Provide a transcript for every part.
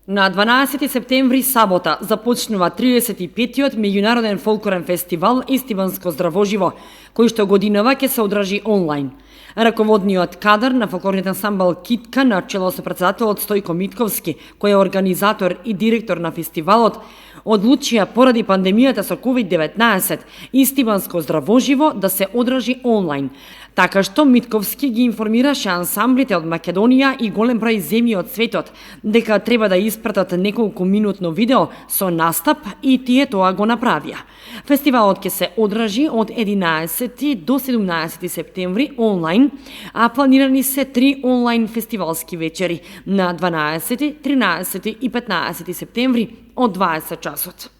На 12 септември, сабота, започнува 35-тиот меѓународен фолклорен фестивал Истиванско здравоживо, кој што годинава ќе се одржи онлайн. Раководниот кадар на фолклорниот ансамбл Китка, на чело со претседателот Стојко Митковски, кој е организатор и директор на фестивалот, одлучија поради пандемијата со COVID-19 Истиванско здравоживо да се одржи онлайн. Така што Митковски ги информираше ансамблите од Македонија и голем број земји од светот дека треба да испратат неколку минутно видео со настап и тие тоа го направија. Фестивалот ќе се одржи од 11 до 17 септември онлайн, а планирани се 3 онлайн фестивалски вечери на 12, 13 и 15 септември од 20 часот.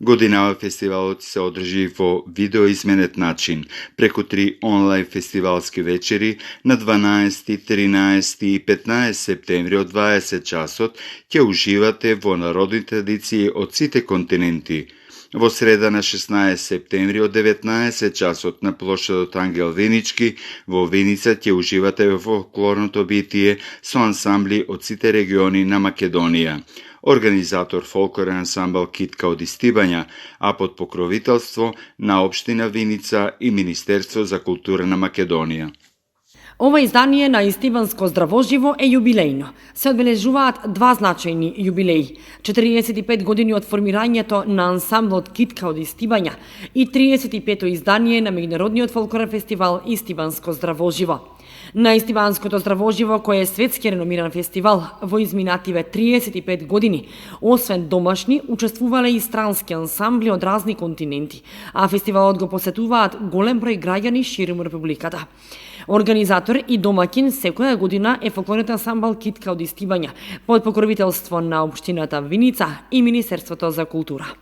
Годинава фестивалот се одржи во видеоизменет начин, преку 3 онлайн фестивалски вечери на 12, 13 и 15 септември од 20 часот ќе уживате во народни традиции од сите континенти. Во среда на 16 септември од 19 часот на плошадот Ангел Винички во Виница ќе уживате во фолклорното битие со ансамбли од сите региони на Македонија. Организатор фолклорен ансамбл Китка од Истибања, а под покровителство на Општина Виница и Министерство за култура на Македонија. Ова издание на Истиванско здравоживо е јубилејно. Се одбележуваат два значајни јубилеи: 45 години од формирањето на ансамблот Китка од Истибања и 35-то издание на меѓународниот фолклорен фестивал Истиванско здравоживо. На Истиванското здравоживо, кој е светски реномиран фестивал, во изминативе 35 години, освен домашни, учествувале и странски ансамбли од разни континенти, а фестивалот го посетуваат голем број граѓани ширум републиката. Организатор и домакин секоја година е фолклорниот ансамбл Китка од Истибања, под покровителство на Општината Виница и Министерството за култура.